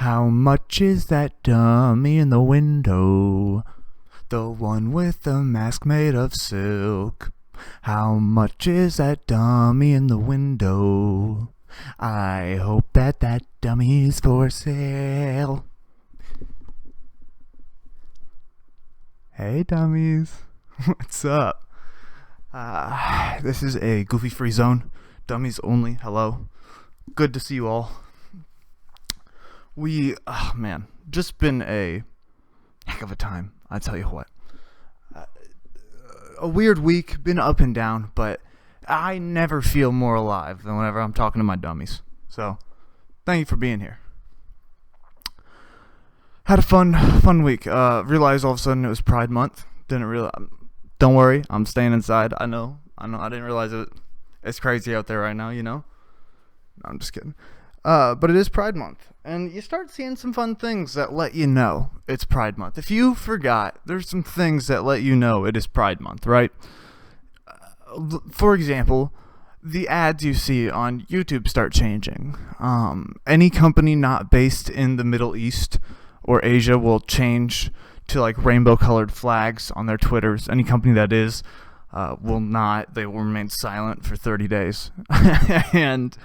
How much is that dummy in the window? The one with the mask made of silk. How much is that dummy in the window? I hope that dummy's for sale. Hey dummies, what's up? This is a goofy free zone, dummies only. Hello, good to see you all. Just been a heck of a time, I tell you what. A weird week, been up and down, but I never feel more alive than whenever I'm talking to my dummies. So, thank you for being here. Had a fun week. Realized all of a sudden it was Pride Month. Didn't realize. Don't worry, I'm staying inside. I know. I didn't realize it's crazy out there right now. No, I'm just kidding. But it is Pride Month, and you start seeing some fun things that let you know it's Pride Month. If you forgot, there's some things that let you know it is Pride Month, right? For example, the ads you see on YouTube start changing. Any company not based in the Middle East or Asia will change to like rainbow colored flags on their Twitters. Any company that is will not. They will remain silent for 30 days. And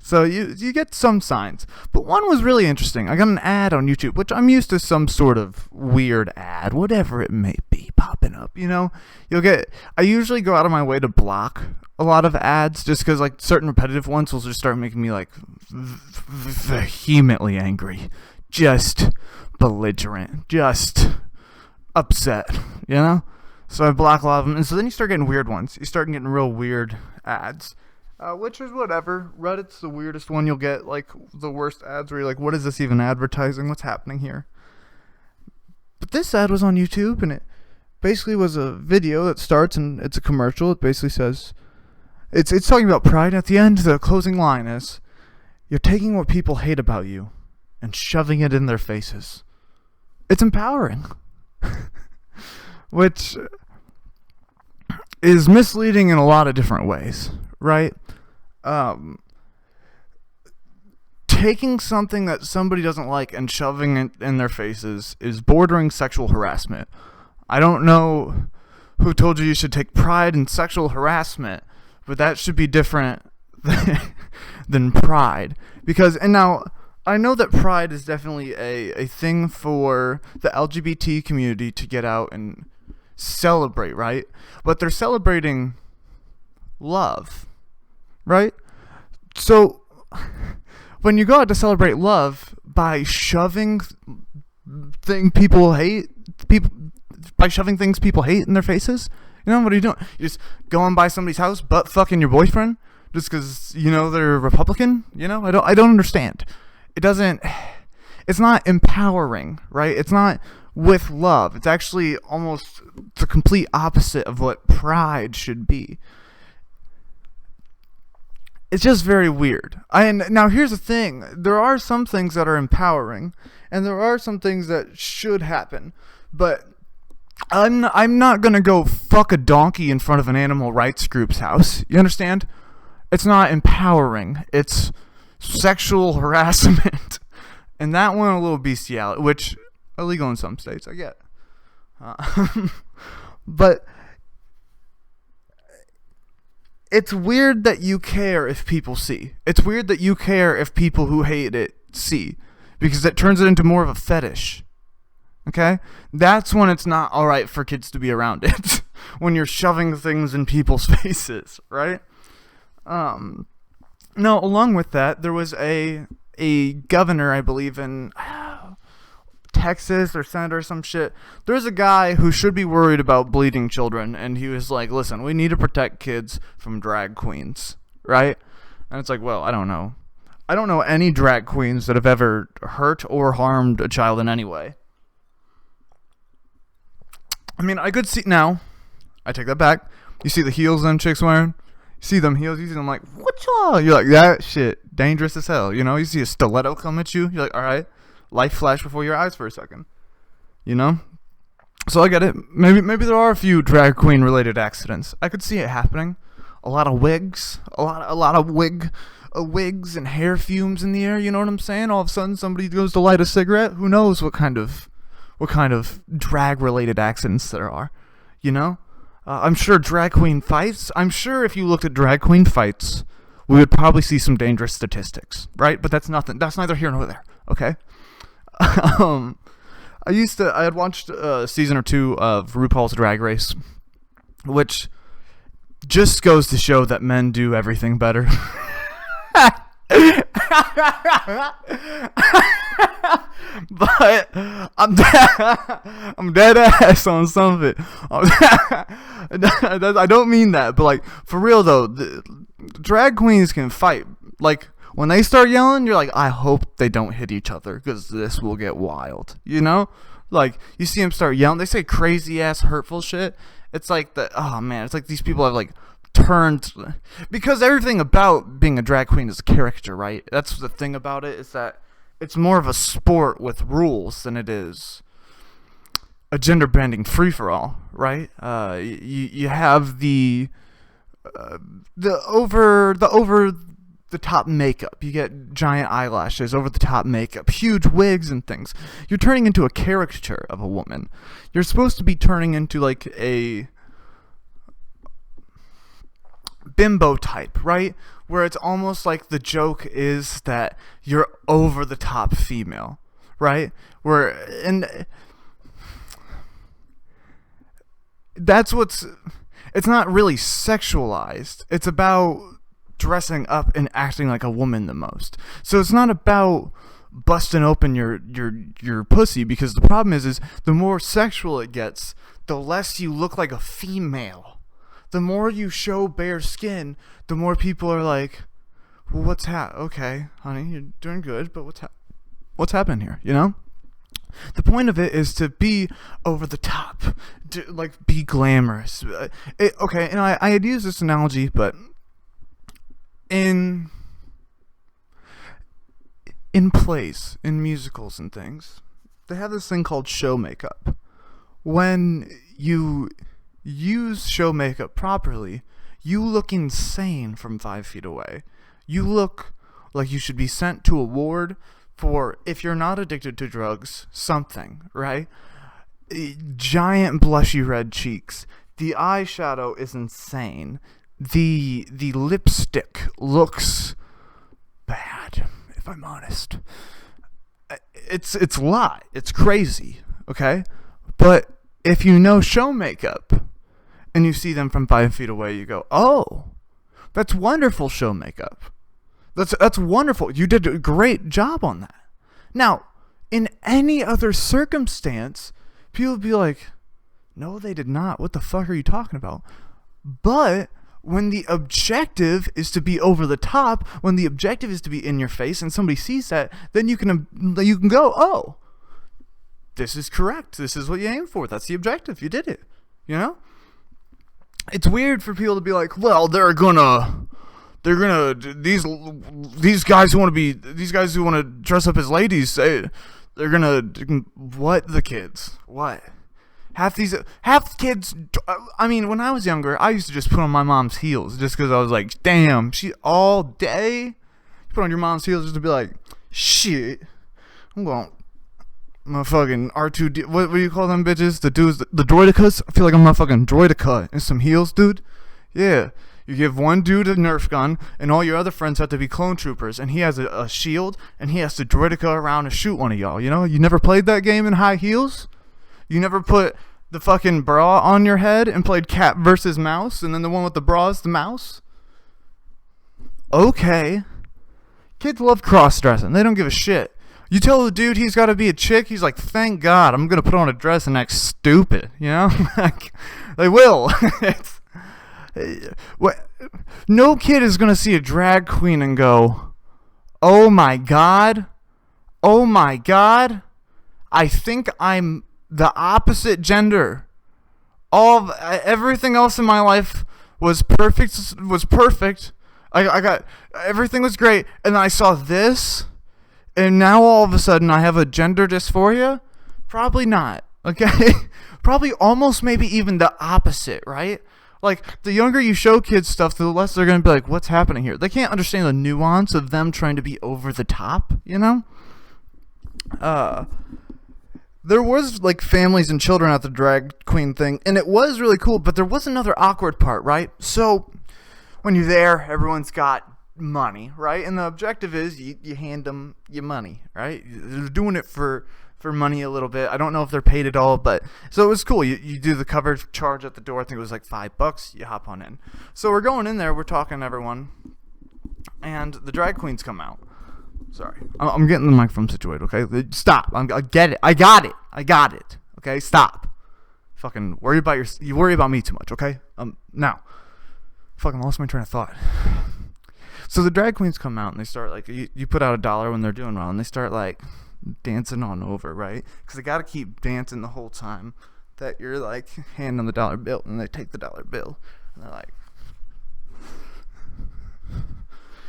so you get some signs. But one was really interesting. I got an ad on YouTube, which I'm used to some sort of weird ad, whatever it may be, popping up. I usually go out of my way to block a lot of ads just because like certain repetitive ones will just start making me like vehemently angry. Just belligerent, just upset, So I block a lot of them, and so then you start getting weird ones. You start getting real weird ads, which is whatever. Reddit's the weirdest one. You'll get like the worst ads where you're like, what is this even advertising? What's happening here? But this ad was on YouTube, and it basically was a video that starts, and it's a commercial. It basically says, it's talking about pride. At the end, the closing line is, you're taking what people hate about you and shoving it in their faces. It's empowering. Which is misleading in a lot of different ways, right? Taking something that somebody doesn't like and shoving it in their faces is bordering sexual harassment. I don't know who told you should take pride in sexual harassment, but that should be different than pride. And now, I know that pride is definitely a thing for the LGBT community to get out and celebrate, right? But they're celebrating love, right? So when you go out to celebrate love by shoving things people hate in their faces, what are you doing? You just go and buy somebody's house, butt fucking your boyfriend just because they're Republican? I don't understand. It's not empowering, right? It's not with love. It's actually almost the complete opposite of what pride should be. It's just very weird. And now here's the thing. There are some things that are empowering, and there are some things that should happen. But I'm not going to go fuck a donkey in front of an animal rights group's house. You understand? It's not empowering. It's sexual harassment. And that one, a little bestiality, which illegal in some states, I get. But it's weird that you care if people see. It's weird that you care if people who hate it see, because it turns it into more of a fetish. Okay? That's when it's not alright for kids to be around it. When you're shoving things in people's faces, right? Now, along with that, there was a governor, I believe, in Texas or senator or some shit. There's a guy who should be worried about bleeding children, and he was like, listen, we need to protect kids from drag queens, right? And it's like, well, I don't know. I don't know any drag queens that have ever hurt or harmed a child in any way. I mean, I could see, now, I take that back. You see the heels them chicks wearing? You see them heels, you see them like, what's up? You're like, that shit, dangerous as hell. You see a stiletto come at you, you're like, alright, life flash before your eyes for a second. So I get it. Maybe there are a few drag queen related accidents. I could see it happening. A lot of wigs, a lot of wig wigs and hair fumes in the air. You know what I'm saying? All of a sudden, somebody goes to light a cigarette. Who knows what kind of drag-related accidents there are? You know, I'm sure drag queen fights. I'm sure if you looked at drag queen fights, we would probably see some dangerous statistics, right? But that's nothing. That's neither here nor there. Okay. I had watched a season or two of RuPaul's Drag Race, which just goes to show that men do everything better. But I'm dead ass on some of it. I don't mean that, but like for real though, the drag queens can fight. Like when they start yelling, you're like, I hope they don't hit each other because this will get wild. You know, like you see them start yelling, they say crazy ass hurtful shit. It's like oh man, it's like these people have like turned, because everything about being a drag queen is a character, right? That's the thing about it, is that it's more of a sport with rules than it is a gender bending free for all, right? You have the over the top makeup. You get giant eyelashes, over the top makeup, huge wigs and things. You're turning into a caricature of a woman. You're supposed to be turning into like a bimbo type, right? Where it's almost like the joke is that you're over the top female, right? And that's it's not really sexualized. It's about dressing up and acting like a woman the most. So it's not about busting open your pussy, because the problem is the more sexual it gets, the less you look like a female. The more you show bare skin, the more people are like, well, okay, honey, you're doing good, but what's happening here, you know? The point of it is to be over the top, like be glamorous. Okay, and I had used this analogy, but in plays, in musicals and things, they have this thing called show makeup. When you use show makeup properly, you look insane from 5 feet away. You look like you should be sent to a ward for, if you're not addicted to drugs, something, right? Giant blushy red cheeks. The eyeshadow is insane. The lipstick looks bad, if I'm honest. It's a lot. It's crazy, okay? But if you know show makeup and you see them from 5 feet away, you go, oh, that's wonderful show makeup. That's wonderful. You did a great job on that. Now, in any other circumstance, people would be like, no, they did not. What the fuck are you talking about? But when the objective is to be over the top, when the objective is to be in your face, and somebody sees that, then you can go, oh, this is correct. This is what you aim for. That's the objective. You did it. You know? It's weird for people to be like, well, these guys who want to dress up as ladies, they're gonna, what, the kids? What? Half kids, I mean, when I was younger, I used to just put on my mom's heels just because I was like, damn, she all day, you put on your mom's heels just to be like, shit, I'm going, my fucking R2D, what do you call them bitches? The dudes, the droidicas? I feel like I'm a fucking droidica and some heels, dude. Yeah. You give one dude a Nerf gun, and all your other friends have to be clone troopers, and he has a shield, and he has to droidica around and shoot one of y'all, you know? You never played that game in high heels? You never put the fucking bra on your head and played cat versus mouse, and then the one with the bra is the mouse? Okay. Kids love cross-dressing. They don't give a shit. You tell the dude he's got to be a chick, he's like, thank God, I'm going to put on a dress and act stupid, you know? Like, they will. No kid is going to see a drag queen and go, oh my God, I think I'm the opposite gender. Everything else in my life was perfect. I got, everything was great, and then I saw this, and now all of a sudden I have a gender dysphoria? Probably not, okay? Probably almost maybe even the opposite, right? Like, the younger you show kids stuff, the less they're going to be like, what's happening here? They can't understand the nuance of them trying to be over the top, you know? There was, like, families and children at the drag queen thing, and it was really cool, but there was another awkward part, right? So, when you're there, everyone's got money, right? And the objective is you hand them your money, right? They're doing it for money a little bit. I don't know if they're paid at all, but so it was cool. You do the cover charge at the door. I think it was like $5. You hop on in. So we're going in there. We're talking to everyone, and the drag queens come out. Sorry, I'm getting the microphone situated. Okay, stop. I get it. I got it. Okay, stop. Fucking you worry about me too much. Okay. Now, fucking lost my train of thought. So the drag queens come out and they start like you put out $1 when they're doing well, and they start like dancing on over, right? Because they got to keep dancing the whole time that you're like handing the dollar bill, and they take the dollar bill and they're like,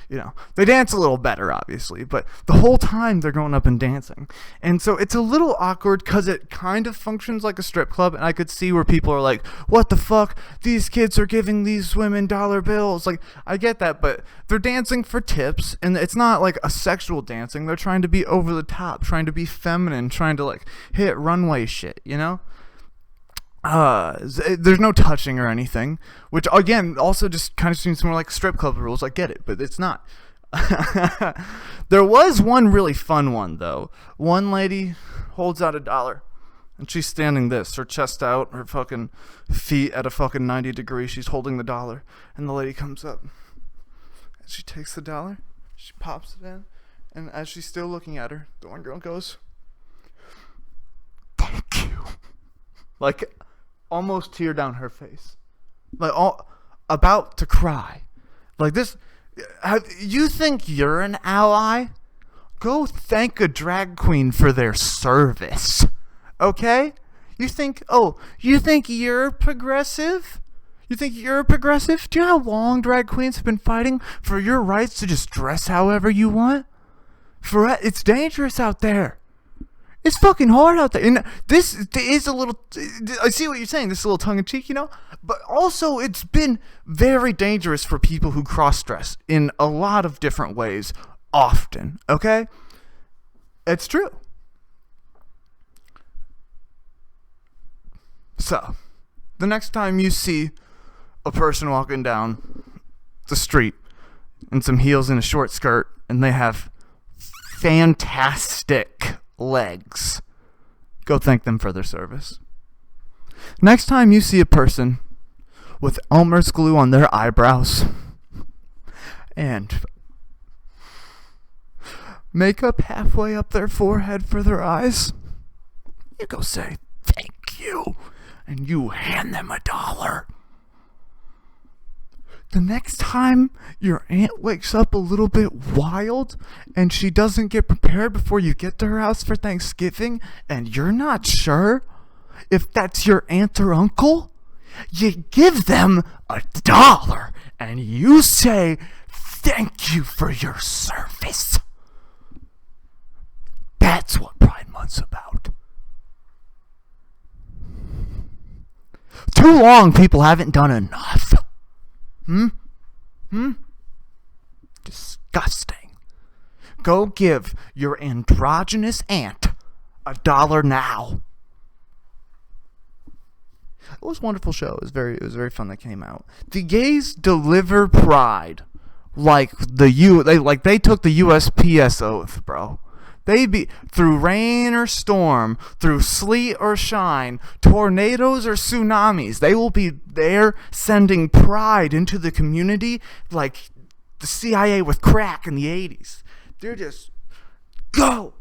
you know, they dance a little better, obviously, but the whole time they're going up and dancing. And so it's a little awkward because it kind of functions like a strip club, and I could see where people are like, what the fuck? These kids are giving these women dollar bills. Like, I get that, but they're dancing for tips, and it's not like a sexual dancing. They're trying to be over the top, trying to be feminine, trying to like hit runway shit, you know? There's no touching or anything, which again also just kind of seems more like strip club rules. I get it, but it's not. There was one really fun one though. One lady holds out $1 and she's standing this, her chest out, her fucking feet at a fucking 90 degrees. She's holding the $1, and the lady comes up and she takes the $1, she pops it in, and as she's still looking at her, the one girl goes, "Thank you." Like, almost tear down her face, like all about to cry, like this. You think you're an ally? Go thank a drag queen for their service, okay? You think you're progressive? You think you're progressive? Do you know how long drag queens have been fighting for your rights to just dress however you want? It's dangerous out there. It's fucking hard out there. And this is a little... I see what you're saying. This is a little tongue-in-cheek, you know? But also, it's been very dangerous for people who cross-dress in a lot of different ways, often. Okay? It's true. So, the next time you see a person walking down the street in some heels and a short skirt, and they have fantastic legs, go thank them for their service. Next time you see a person with Elmer's glue on their eyebrows and makeup halfway up their forehead for their eyes, you go say thank you, and you hand them $1. The next time your aunt wakes up a little bit wild and she doesn't get prepared before you get to her house for Thanksgiving, and you're not sure if that's your aunt or uncle, you give them $1 and you say thank you for your service. That's what Pride Month's about. Too long people haven't done enough. Disgusting. Go give your androgynous aunt $1 now. It was a wonderful show. It was very fun that came out. The gays deliver pride like they took the USPS oath, bro. They be through rain or storm, through sleet or shine, tornadoes or tsunamis. They will be there sending pride into the community like the CIA with crack in the 80s. They're just go.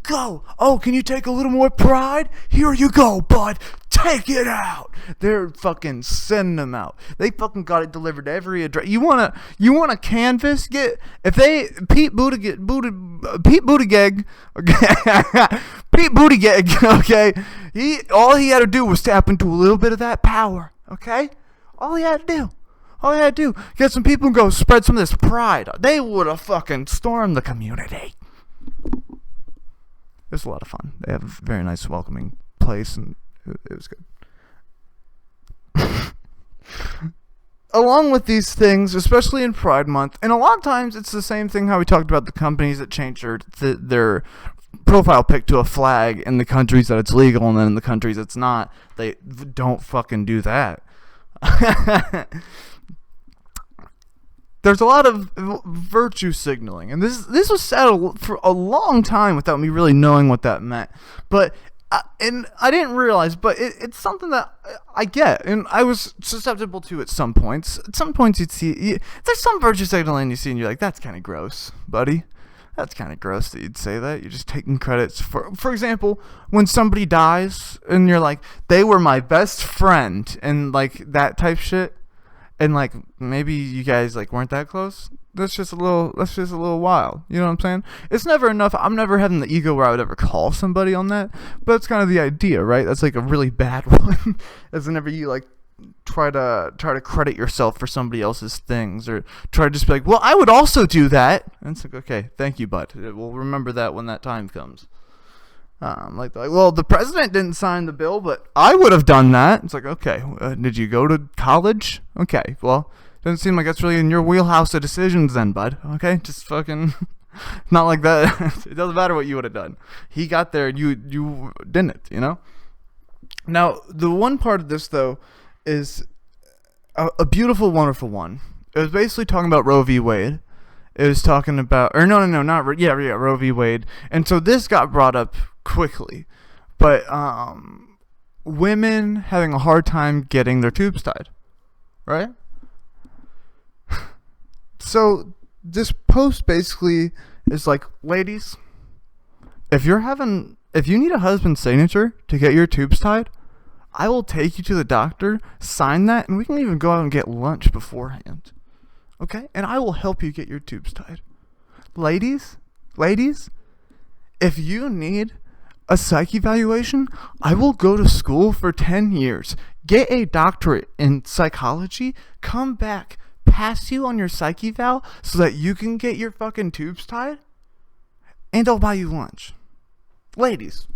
Oh, can you take a little more pride? Here you go, bud. Take it out. They're fucking sending them out. They fucking got it delivered to every address. You wanna canvas? Pete Buttigieg, okay? All he had to do was tap into a little bit of that power, okay? All he had to do, get some people and go spread some of this pride. They would have fucking stormed the community. It was a lot of fun. They have a very nice, welcoming place, and it was good. along with these things, especially in Pride Month, and a lot of times it's the same thing how we talked about the companies that change their profile pic to a flag in the countries that it's legal, and then in the countries it's not, they don't fucking do that. There's a lot of virtue signaling, and this was said for a long time without me really knowing what that meant. But and I didn't realize, but it's something that I get, and I was susceptible to at some points. At some points, there's some virtue signaling you see, and you're like, that's kind of gross, buddy. That's kind of gross that you'd say that. You're just taking credits for example, when somebody dies, and you're like, they were my best friend, and like that type shit. And like maybe you guys like weren't that close. That's just a little wild. You know what I'm saying? It's never enough. I'm never having the ego where I would ever call somebody on that. But it's kind of the idea, right? That's like a really bad one. Is whenever you like try to credit yourself for somebody else's things, or try to just be like, well, I would also do that. And it's like, okay, thank you, bud. We'll remember that when that time comes. Like, well, the president didn't sign the bill, but I would have done that. It's like, okay, did you go to college? Okay, well, doesn't seem like that's really in your wheelhouse of decisions then, bud. Okay, just fucking, not like that. It doesn't matter what you would have done. He got there and you didn't, you know? Now, the one part of this, though, is a beautiful, wonderful one. It was basically talking about Roe v. Wade. It was talking about, or Roe v. Wade. And so this got brought up quickly, but women having a hard time getting their tubes tied, right? So this post basically is like, ladies, if you need a husband's signature to get your tubes tied, I will take you to the doctor, sign that, and we can even go out and get lunch beforehand. Okay? And I will help you get your tubes tied. Ladies, if you need a psych evaluation, I will go to school for 10 years, get a doctorate in psychology, come back, pass you on your psych eval so that you can get your fucking tubes tied, and I'll buy you lunch. Ladies,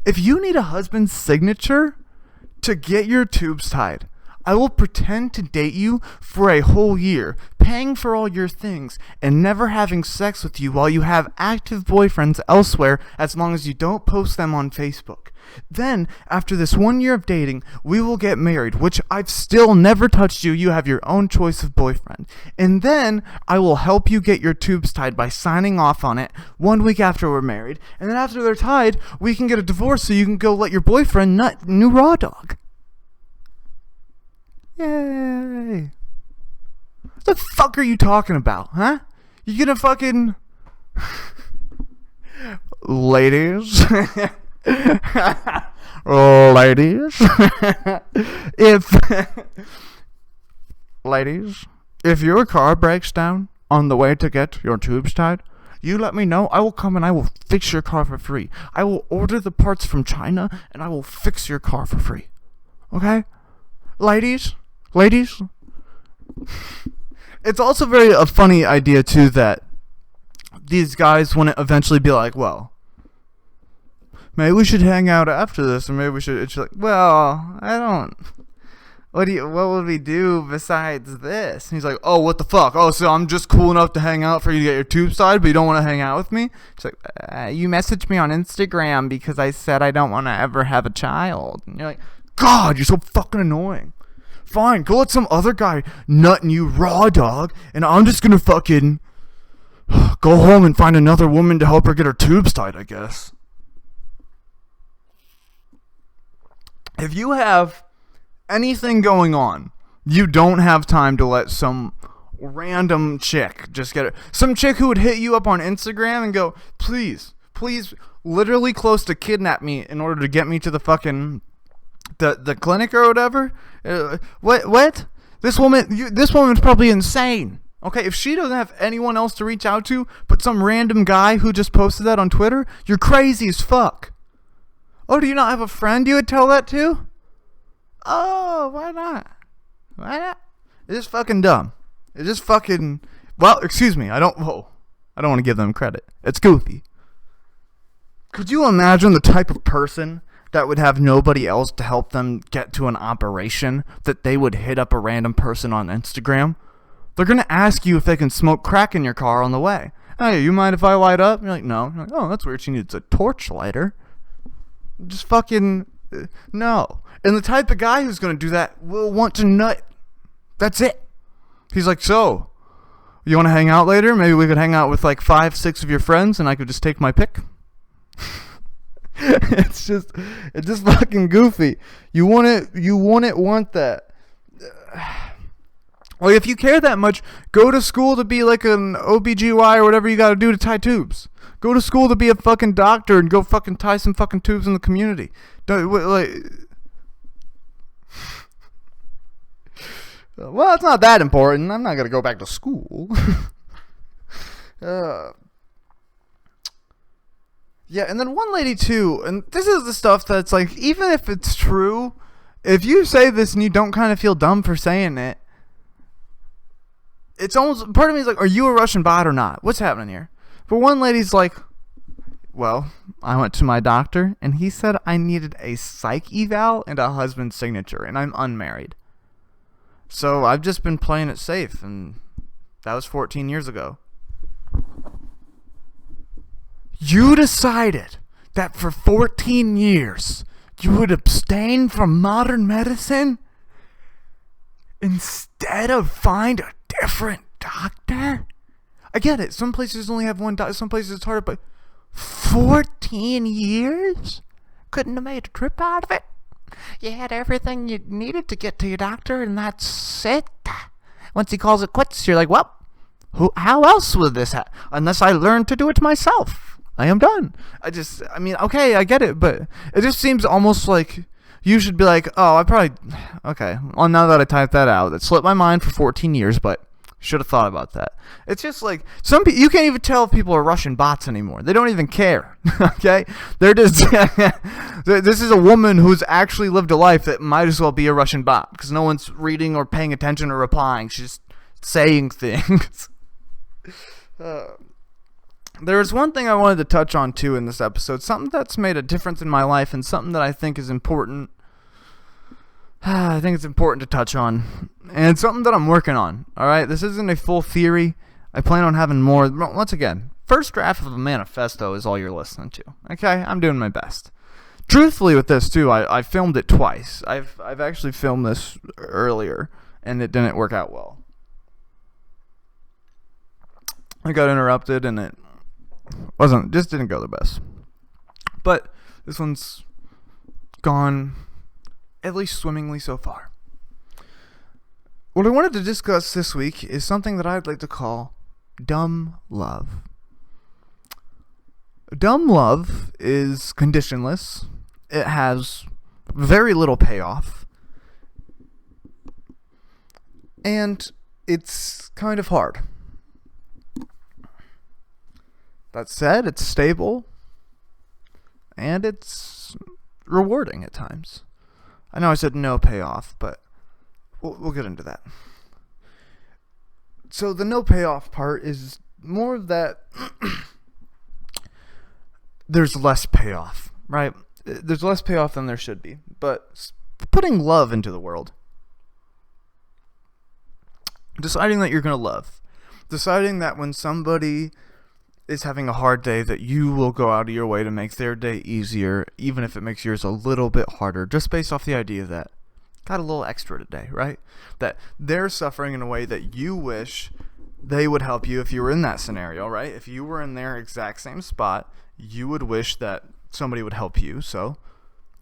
if you need a husband's signature to get your tubes tied, I will pretend to date you for a whole year, paying for all your things, and never having sex with you while you have active boyfriends elsewhere, as long as you don't post them on Facebook. Then, after this 1 year of dating, we will get married, which I've still never touched you. You have your own choice of boyfriend. And then, I will help you get your tubes tied by signing off on it 1 week after we're married. And then after they're tied, we can get a divorce so you can go let your boyfriend nut new raw dog. Yay. What the fuck are you talking about, huh? You gonna fucking... Ladies. Ladies. If your car breaks down on the way to get your tubes tied, you let me know. I will come and I will fix your car for free. I will order the parts from China and I will fix your car for free. Okay? Ladies, it's also a funny idea too that these guys want to eventually be like, well, maybe we should hang out after this, or maybe we should. It's like, well, I don't. What would we do besides this? And he's like, oh, what the fuck? Oh, so I'm just cool enough to hang out for you to get your tubes tied, but you don't want to hang out with me? It's like, you messaged me on Instagram because I said I don't want to ever have a child. And you're like, God, you're so fucking annoying. Fine, go let some other guy nut in you raw dog, and I'm just gonna fucking go home and find another woman to help her get her tubes tied, I guess. If you have anything going on, you don't have time to let some random chick just get it. Some chick who would hit you up on Instagram and go, please, literally close to kidnap me in order to get me to the fucking the clinic or whatever. What? This woman's probably insane. Okay, if she doesn't have anyone else to reach out to but some random guy who just posted that on Twitter, you're crazy as fuck. Oh, do you not have a friend you would tell that to? Oh, why not? It's just fucking dumb. It's just fucking... Well, excuse me, I don't want to give them credit. It's goofy. Could you imagine the type of person that would have nobody else to help them get to an operation, that they would hit up a random person on Instagram. They're going to ask you if they can smoke crack in your car on the way. Hey, you mind if I light up? You're like, no. You're like, oh, that's weird. She needs a torch lighter. Just fucking no. And the type of guy who's going to do that will want to nut. That's it. He's like, so, you want to hang out later? Maybe we could hang out with like 5-6 of your friends and I could just take my pick. It's just fucking goofy. You wouldn't want that. Well, if you care that much, go to school to be like an OBGY or whatever you got to do to tie tubes. Go to school to be a fucking doctor and go fucking tie some fucking tubes in the community. Don't, like, well, it's not that important. I'm not going to go back to school. Yeah, and then one lady too, and this is the stuff that's like, even if it's true, if you say this and you don't kind of feel dumb for saying it, it's almost, part of me is like, are you a Russian bot or not? What's happening here? But one lady's like, well, I went to my doctor and he said I needed a psych eval and a husband's signature, and I'm unmarried. So I've just been playing it safe, and that was 14 years ago. You decided that for 14 years you would abstain from modern medicine instead of find a different doctor? I get it. Some places only have one doctor. Some places it's harder, but 14 years? Couldn't have made a trip out of it? You had everything you needed to get to your doctor, and that's it? Once he calls it quits, you're like, well, how else would this happen? Unless I learn to do it myself. I am done. I mean, okay, I get it, but it just seems almost like you should be like, oh, okay, well, now that I typed that out, that slipped my mind for 14 years, but should have thought about that. It's just like, you can't even tell if people are Russian bots anymore. They don't even care, okay? They're just, this is a woman who's actually lived a life that might as well be a Russian bot, because no one's reading or paying attention or replying. She's just saying things. There's one thing I wanted to touch on too in this episode, something that's made a difference in my life and something that I think is important. I think it's important to touch on, and it's something that I'm working on. Alright, this isn't a full theory. I plan on having more. Once again, first draft of a manifesto is all you're listening to. Okay, I'm doing my best. Truthfully with this too, I filmed it twice. I've actually filmed this earlier, and it didn't work out well. I got interrupted, and it didn't go the best. But this one's gone at least swimmingly so far. What I wanted to discuss this week is something that I'd like to call dumb love. Dumb love is conditionless. It has very little payoff. And it's kind of hard. That said, it's stable, and it's rewarding at times. I know I said no payoff, but we'll get into that. So the no payoff part is more of that there's less payoff, right? There's less payoff than there should be, but putting love into the world. Deciding that you're going to love. Deciding that when somebody is having a hard day, that you will go out of your way to make their day easier, even if it makes yours a little bit harder, just based off the idea that got a little extra today, right? That they're suffering in a way that you wish they would help you if you were in that scenario, right? If you were in their exact same spot, you would wish that somebody would help you, so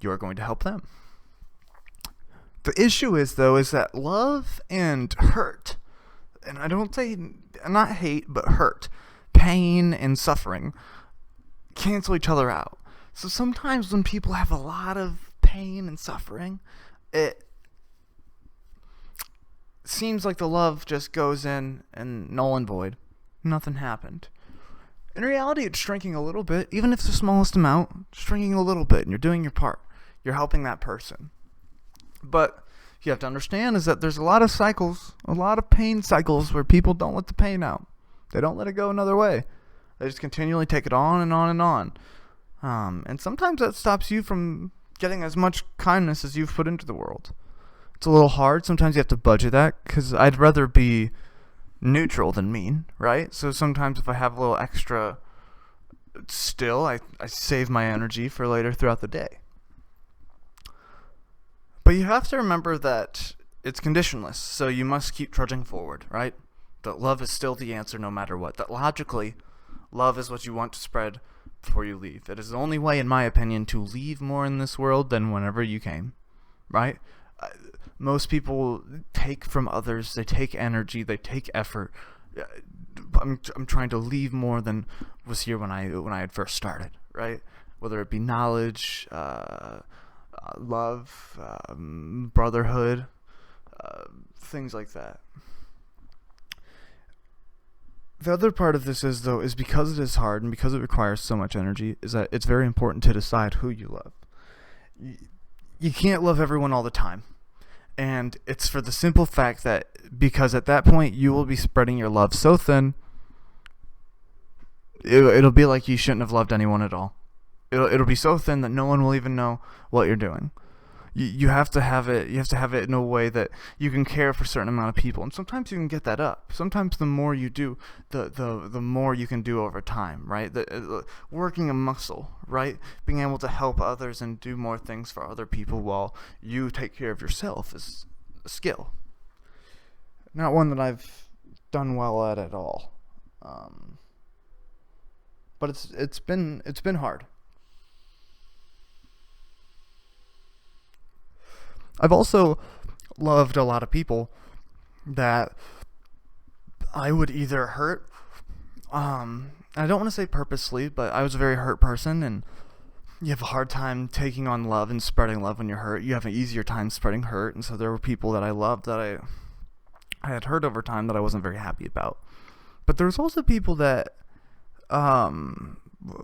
you're going to help them. The issue is, though, is that love and hurt, and I don't say not hate, but hurt, pain and suffering cancel each other out. So sometimes when people have a lot of pain and suffering, it seems like the love just goes in and null and void. Nothing happened. In reality, it's shrinking a little bit, even if it's the smallest amount, shrinking a little bit, and you're doing your part. You're helping that person. But you have to understand is that there's a lot of cycles, a lot of pain cycles where people don't let the pain out. They don't let it go another way. They just continually take it on and on and on. And sometimes that stops you from getting as much kindness as you've put into the world. It's a little hard. Sometimes you have to budget that, because I'd rather be neutral than mean, right? So sometimes if I have a little extra still, I save my energy for later throughout the day. But you have to remember that it's conditionless, so you must keep trudging forward, right? That love is still the answer no matter what. That logically, love is what you want to spread before you leave. It is the only way, in my opinion, to leave more in this world than whenever you came, right? Most people take from others. They take energy. They take effort. I'm trying to leave more than was here when I had first started, right? Whether it be knowledge, love, brotherhood, things like that. The other part of this is because it is hard and because it requires so much energy, is that it's very important to decide who you love. You can't love everyone all the time. And it's for the simple fact that because at that point you will be spreading your love so thin, it'll be like you shouldn't have loved anyone at all. It'll be so thin that no one will even know what you're doing. You have to have it. You have to have it in a way that you can care for a certain amount of people, and sometimes you can get that up. Sometimes the more you do, the more you can do over time, right? Working a muscle, right? Being able to help others and do more things for other people while you take care of yourself is a skill. Not one that I've done well at all, but it's been hard. I've also loved a lot of people that I would either hurt, I don't want to say purposely, but I was a very hurt person, and you have a hard time taking on love and spreading love when you're hurt. You have an easier time spreading hurt, and so there were people that I loved that I had hurt over time that I wasn't very happy about. But there was also people that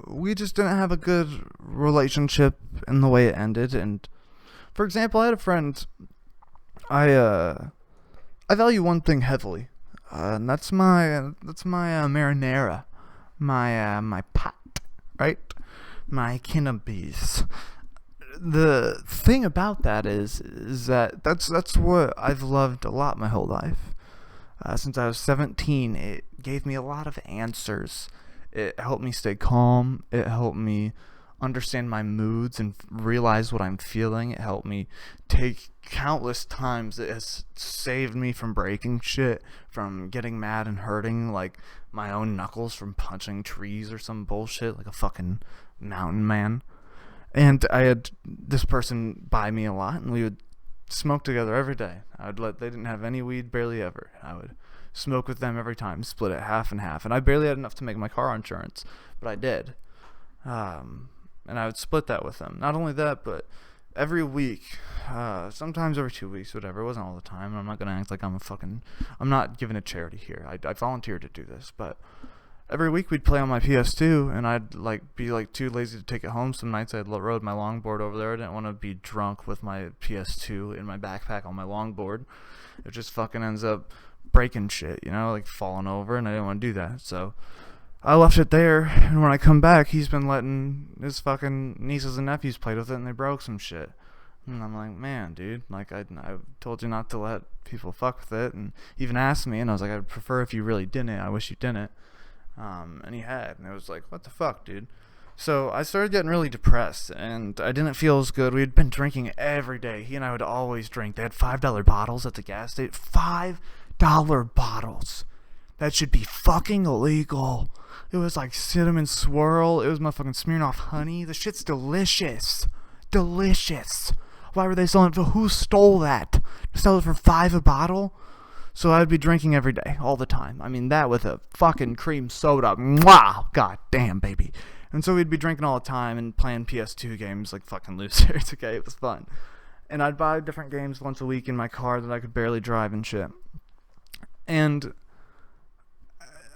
we just didn't have a good relationship in the way it ended. And for example, I had a friend. I value one thing heavily, and that's my marinara, my pot, right? My cannabis. The thing about that is that that's what I've loved a lot my whole life. Since I was 17, it gave me a lot of answers. It helped me stay calm. It helped me understand my moods and realize what I'm feeling. It helped me take countless times. It has saved me from breaking shit, from getting mad and hurting like my own knuckles from punching trees or some bullshit like a fucking mountain man. And I had this person buy me a lot, and we would smoke together every day. They didn't have any weed, barely ever. I would smoke with them every time, split it half and half. And I barely had enough to make my car insurance, but I did. And I would split that with them. Not only that, but every week, sometimes every 2 weeks, whatever. It wasn't all the time. I'm not going to act like I'm not giving a charity here. I volunteered to do this, but every week we'd play on my PS2, and I'd be too lazy to take it home. Some nights I'd rode my longboard over there. I didn't want to be drunk with my PS2 in my backpack on my longboard. It just fucking ends up breaking shit, like falling over, and I didn't want to do that. So I left it there, and when I come back, he's been letting his fucking nieces and nephews play with it, and they broke some shit. And I'm like, man, dude, I told you not to let people fuck with it, and he even asked me, and I was like, I'd prefer if you really didn't. I wish you didn't. And he had, and it was like, what the fuck, dude? So I started getting really depressed, and I didn't feel as good. We had been drinking every day. He and I would always drink. They had $5 bottles at the gas station. $5 bottles. That should be fucking illegal. It was like cinnamon swirl. It was motherfucking Smirnoff honey. The shit's delicious. Delicious. Why were they selling it for? Who stole that? Sell it for $5 a bottle? So I'd be drinking every day, all the time. I mean, that with a fucking cream soda. Mwah! God damn, baby. And so we'd be drinking all the time and playing PS2 games like fucking losers. Okay, it was fun. And I'd buy different games once a week in my car that I could barely drive and shit. And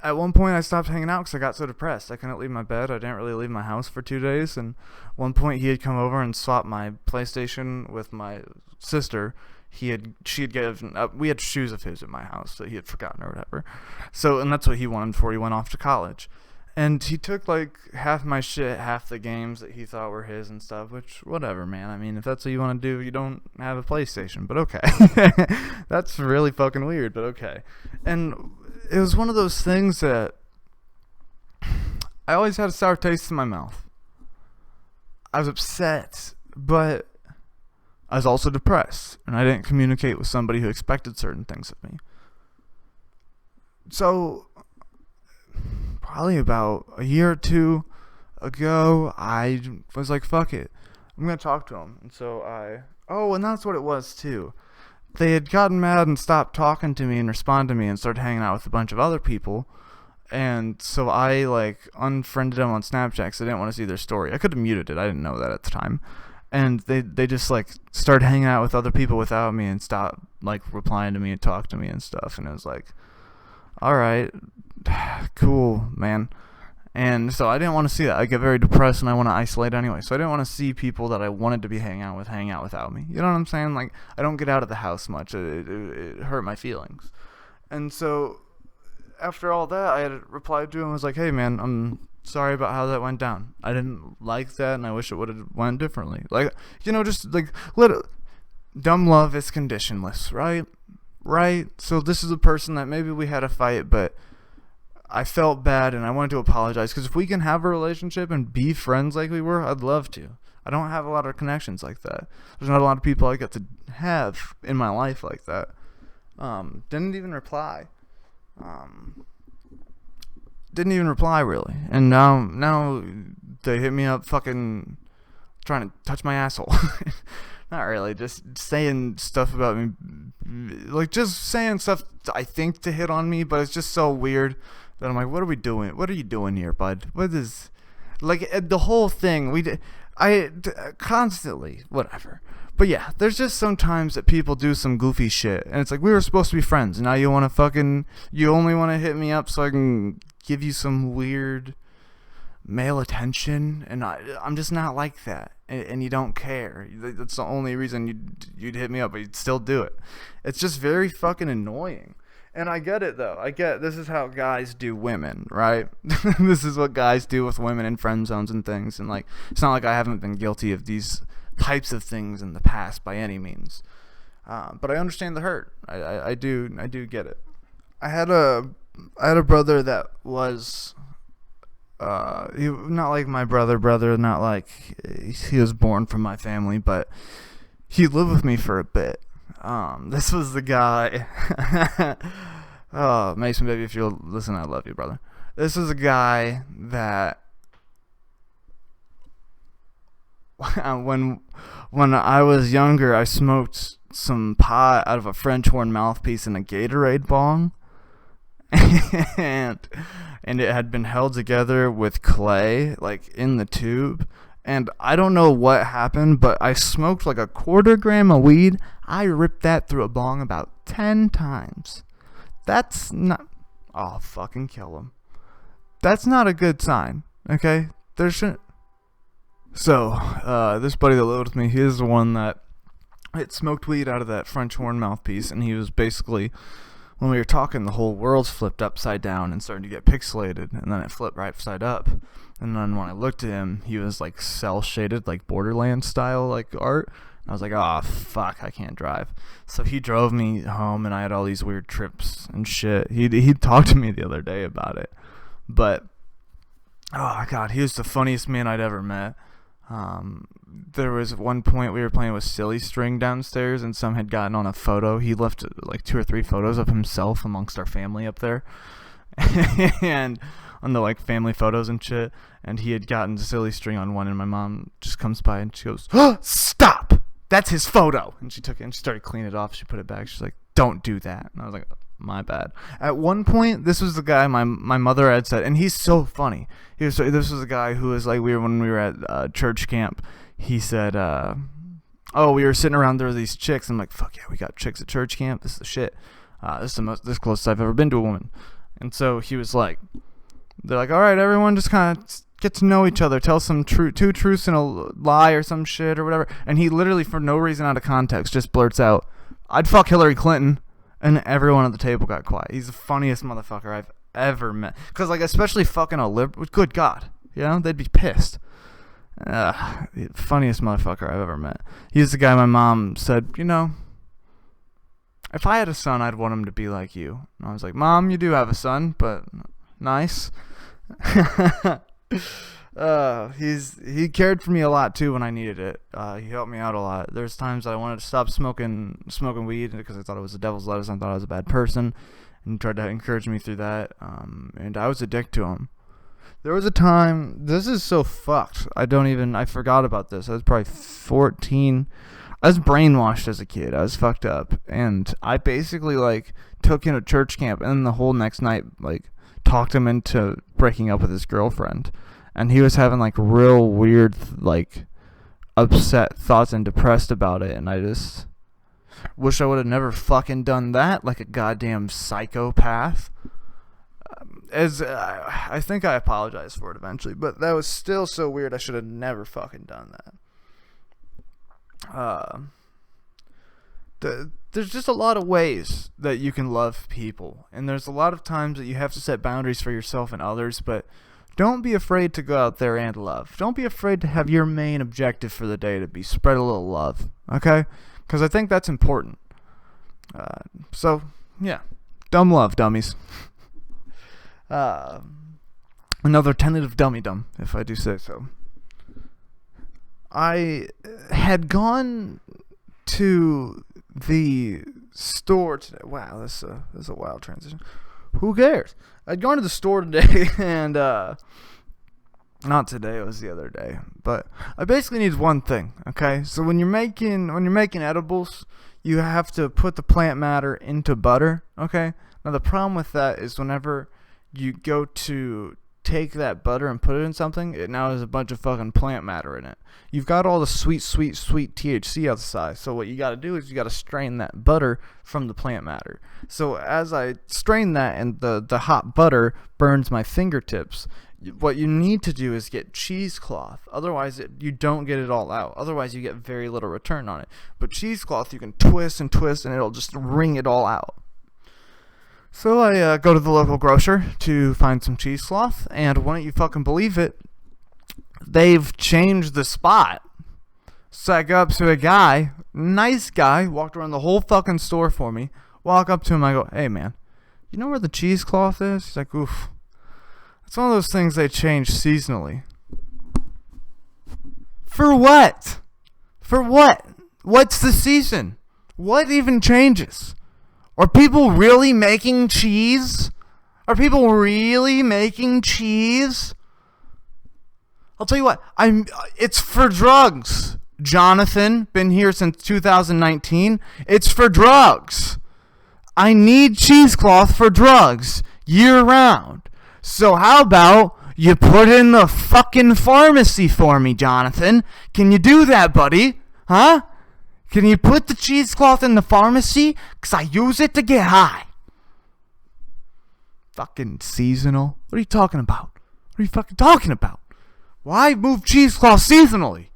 at one point I stopped hanging out because I got so depressed. I couldn't leave my bed. I didn't really leave my house for 2 days. And at one point he had come over and swapped my PlayStation with my sister. We had shoes of his at my house that he had forgotten or whatever. So, and that's what he wanted before he went off to college. And he took like half my shit, half the games that he thought were his and stuff, which, whatever, man. I mean, if that's what you want to do, you don't have a PlayStation, but okay. That's really fucking weird, but okay. And it was one of those things that I always had a sour taste in my mouth. I was upset, but I was also depressed, and I didn't communicate with somebody who expected certain things of me. So, probably about a year or two ago, I was like, fuck it, I'm gonna talk to him. And so and that's what it was too. They had gotten mad and stopped talking to me and responded to me and started hanging out with a bunch of other people. And so I like unfriended them on Snapchat because I didn't want to see their story. I could have muted it. I didn't know that at the time. And they just like started hanging out with other people without me and stopped like replying to me and talking to me and stuff. And it was like, all right, cool, man. And so I didn't want to see that. I get very depressed and I want to isolate anyway. So I didn't want to see people that I wanted to be hang out without me. You know what I'm saying? Like, I don't get out of the house much. It hurt my feelings. And so after all that, I had replied to him. I was like, hey, man, I'm sorry about how that went down. I didn't like that, and I wish it would have went differently. Like, you know, just like, dumb love is conditionless, right? Right? So this is a person that maybe we had a fight, but I felt bad and I wanted to apologize, because if we can have a relationship and be friends like we were, I'd love to. I don't have a lot of connections like that. There's not a lot of people I get to have in my life like that. Didn't even reply. Really. And now they hit me up fucking trying to touch my asshole. Not really, just saying stuff about me, like just saying stuff I think to hit on me, but it's just so weird that I'm like, what are we doing? What are you doing here, bud? What is, like, the whole thing, constantly, whatever. But yeah, there's just sometimes that people do some goofy shit, and it's like, we were supposed to be friends, and now you only want to hit me up so I can give you some weird male attention, and I'm just not like that, and you don't care. That's the only reason you'd hit me up, but you'd still do it. It's just very fucking annoying. And I get it, though. This is how guys do women, right? This is what guys do with women in friend zones and things, and like, it's not like I haven't been guilty of these types of things in the past by any means. But I understand the hurt. I do get it. I had a brother that was he not like my brother, not like he was born from my family, but he lived with me for a bit. This was the guy. Oh, Mason, baby, if you'll listen, I love you, brother. This is a guy that when I was younger, I smoked some pot out of a French horn mouthpiece in a Gatorade bong. and it had been held together with clay, like in the tube. And I don't know what happened, but I smoked like a 1/4 gram of weed. I ripped that through a bong about 10 times. That's not... Oh, fucking kill him. That's not a good sign, okay? There shouldn't... So, this buddy that lived with me, he is the one that had smoked weed out of that French horn mouthpiece, and he was basically... When we were talking, the whole world's flipped upside down and starting to get pixelated, and then it flipped right side up. And then when I looked at him, he was like cell shaded, like Borderlands style, like art. And I was like, oh fuck, I can't drive. So he drove me home, and I had all these weird trips and shit. He talked to me the other day about it, but oh god, he was the funniest man I'd ever met. There was one point we were playing with silly string downstairs, and some had gotten on a photo. He left like 2 or 3 photos of himself amongst our family up there, and on the like family photos and shit. And he had gotten silly string on one, and my mom just comes by and she goes, oh, "Stop! That's his photo!" And she took it and she started cleaning it off. She put it back. She's like, "Don't do that." And I was like, my bad. At one point, this was the guy my mother had said, and he's so funny. This was a guy who was like, when we were at church camp, he said, oh, we were sitting around, there were these chicks. I'm like, fuck yeah, we got chicks at church camp. This is the shit. This is this closest I've ever been to a woman. And so he was like, they're like, all right, everyone, just kind of get to know each other, tell some two truths and a lie or some shit or whatever. And he literally, for no reason out of context, just blurts out, "I'd fuck Hillary Clinton." And everyone at the table got quiet. He's the funniest motherfucker I've ever met. Because, like, especially fucking a liberal. Good God. You know? They'd be pissed. Funniest motherfucker I've ever met. He's the guy my mom said, you know, if I had a son, I'd want him to be like you. And I was like, Mom, you do have a son, but nice. He cared for me a lot too when I needed it. He helped me out a lot. There's times I wanted to stop smoking weed because I thought it was the devil's lettuce. I thought I was a bad person, and he tried to encourage me through that. And I was a dick to him. There was a time. This is so fucked. I forgot about this. I was probably 14. I was brainwashed as a kid. I was fucked up, and I basically like took him to church camp, and then the whole next night like talked him into breaking up with his girlfriend. And he was having like real weird, like upset thoughts and depressed about it. And I just wish I would have never fucking done that, like a goddamn psychopath. I think I apologized for it eventually, but that was still so weird. I should have never fucking done that. There's just a lot of ways that you can love people, and there's a lot of times that you have to set boundaries for yourself and others, but don't be afraid to go out there and love. Don't be afraid to have your main objective for the day to be spread a little love, okay? Because I think that's important. So, yeah. Dumb love, dummies. Another tentative dummy-dumb, if I do say so. I had gone to the store today. Wow, this is a wild transition. Who cares? I'd gone to the store today, and not today, it was the other day. But I basically need one thing, okay? So when you're making edibles, you have to put the plant matter into butter, okay? Now the problem with that is whenever you go to take that butter and put it in something, it now has a bunch of fucking plant matter in it. You've got all the sweet THC outside. So what you got to do is you got to strain that butter from the plant matter. So as I strain that and the hot butter burns my fingertips, what you need to do is get cheesecloth. Otherwise, you don't get it all out. Otherwise, you get very little return on it. But cheesecloth, you can twist and twist, and it'll just wring it all out. So I go to the local grocer to find some cheesecloth, and wouldn't you fucking believe it, they've changed the spot. So I go up to a guy, nice guy, walked around the whole fucking store for me. Walk up to him, I go, hey man, you know where the cheesecloth is? He's like, oof. It's one of those things they change seasonally. For what? For what? What's the season? What even changes? Are people really making cheese? Are people really making cheese? I'll tell you what, it's for drugs. Jonathan, been here since 2019. It's for drugs. I need cheesecloth for drugs year round. So how about you put it in the fucking pharmacy for me, Jonathan? Can you do that, buddy? Huh? Can you put the cheesecloth in the pharmacy? Because I use it to get high. Fucking seasonal. What are you talking about? What are you fucking talking about? Why move cheesecloth seasonally?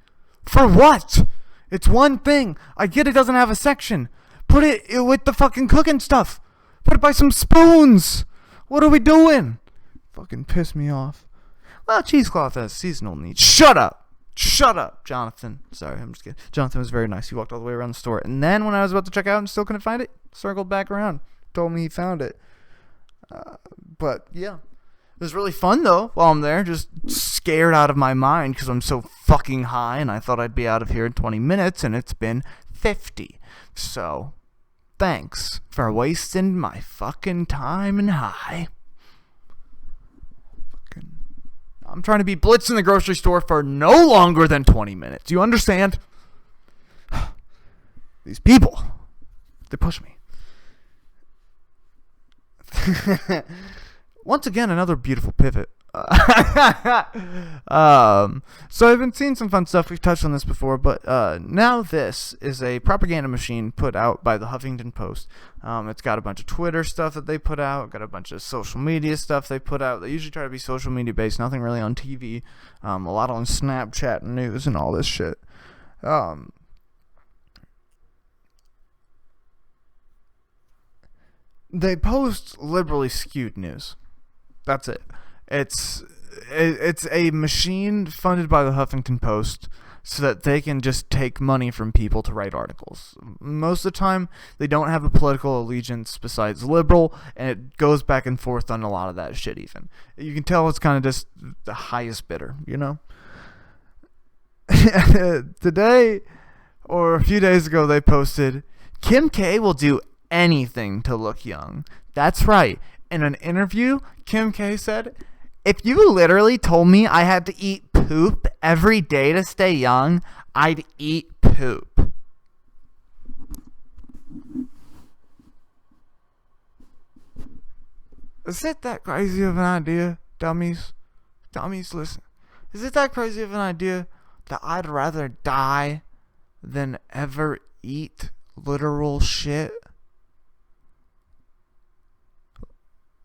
For what? It's one thing. I get it doesn't have a section. Put it with the fucking cooking stuff. Put it by some spoons. What are we doing? Fucking piss me off. Well, cheesecloth has seasonal needs. Shut up. Shut up, Jonathan. Sorry, I'm just kidding. Jonathan was very nice. He walked all the way around the store. And then when I was about to check out and still couldn't find it, circled back around. Told me he found it. But, yeah. It was really fun, though, while I'm there. Just scared out of my mind because I'm so fucking high. And I thought I'd be out of here in 20 minutes. And it's been 50. So, thanks for wasting my fucking time and high. I'm trying to be blitzed in the grocery store for no longer than 20 minutes. Do you understand? These people, they push me. Once again, another beautiful pivot. So I've been seeing some fun stuff. We've touched on this before, but now this is a propaganda machine put out by the Huffington Post. It's got a bunch of Twitter stuff that they put out, got a bunch of social media stuff they put out. They usually try to be social media based, nothing really on TV, a lot on Snapchat and news and all this shit. They post liberally skewed news. That's it. It's it's a machine funded by the Huffington Post so that they can just take money from people to write articles. Most of the time, they don't have a political allegiance besides liberal, and it goes back and forth on a lot of that shit even. You can tell it's kind of just the highest bidder, you know? Today, or a few days ago, they posted, Kim K will do anything to look young. That's right. In an interview, Kim K said, if you literally told me I had to eat poop every day to stay young, I'd eat poop. Is it that crazy of an idea, dummies? Dummies, listen. Is it that crazy of an idea that I'd rather die than ever eat literal shit?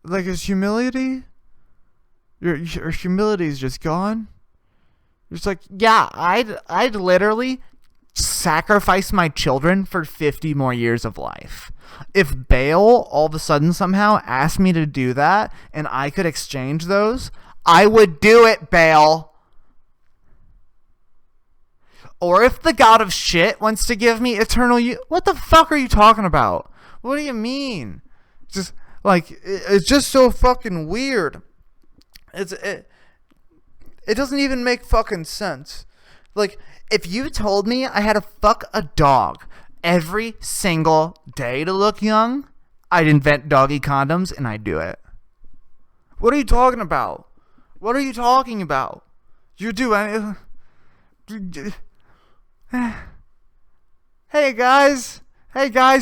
Like, is humility? Your humility is just gone? You're just like, yeah, I'd literally sacrifice my children for 50 more years of life. If Bale all of a sudden somehow asked me to do that and I could exchange those, I would do it, Bale. Or if the god of shit wants to give me eternal youth, what the fuck are you talking about? What do you mean? Just like, it's just so fucking weird. It doesn't even make fucking sense. Like, if you told me I had to fuck a dog every single day to look young, I'd invent doggy condoms and I'd do it. What are you talking about? What are you talking about? You do any... Hey guys,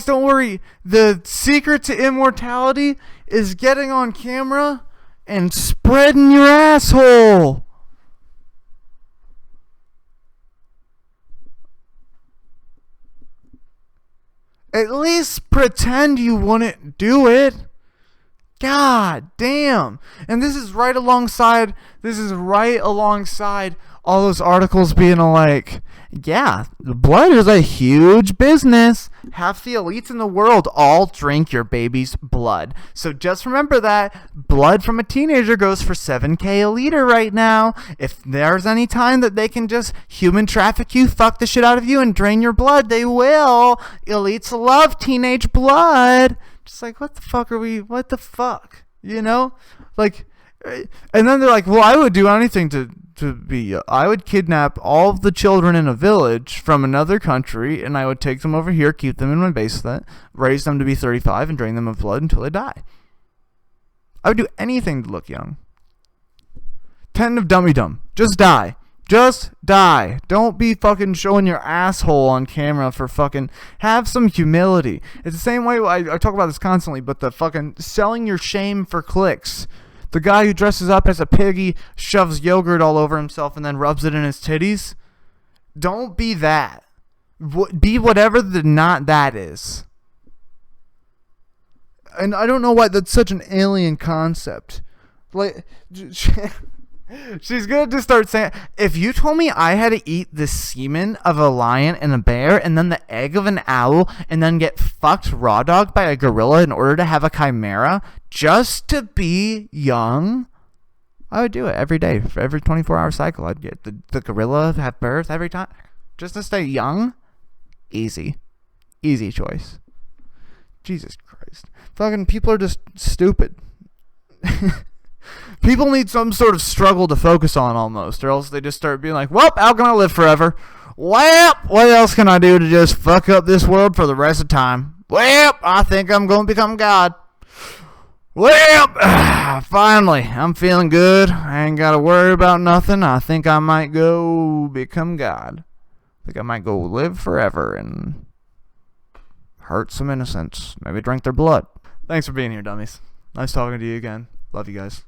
don't worry. The secret to immortality is getting on camera and spreading your asshole. At least pretend you wouldn't do it. God damn. And this is right alongside all those articles being like, yeah, blood is a huge business. Half the elites in the world all drink your baby's blood. So just remember that blood from a teenager goes for $7,000 a liter right now. If there's any time that they can just human traffic you, fuck the shit out of you, and drain your blood, they will. Elites love teenage blood. Just like, what the fuck? You know? Like, and then they're like, well, I would do anything I would kidnap all of the children in a village from another country, and I would take them over here, keep them in my basement, raise them to be 35, and drain them of blood until they die. I would do anything to look young. 10 of Dummy Dumb. Just die. Just die. Don't be fucking showing your asshole on camera for fucking... Have some humility. It's the same way, I talk about this constantly, but the fucking selling your shame for clicks. The guy who dresses up as a piggy, shoves yogurt all over himself, and then rubs it in his titties. Don't be that. Be whatever the not that is. And I don't know why that's such an alien concept. Like, she's going to start saying, if you told me I had to eat the semen of a lion and a bear, and then the egg of an owl, and then get fucked raw dogged by a gorilla in order to have a chimera, just to be young, I would do it every day. For every 24-hour cycle, I'd get the gorilla have birth every time. Just to stay young, easy choice. Jesus Christ. Fucking people are just stupid. People need some sort of struggle to focus on almost, or else they just start being like, well, how can I live forever? Well, what else can I do to just fuck up this world for the rest of time? Well, I think I'm going to become God. Well, finally, I'm feeling good. I ain't got to worry about nothing. I think I might go become God. I think I might go live forever and hurt some innocents. Maybe drink their blood. Thanks for being here, dummies. Nice talking to you again. Love you guys.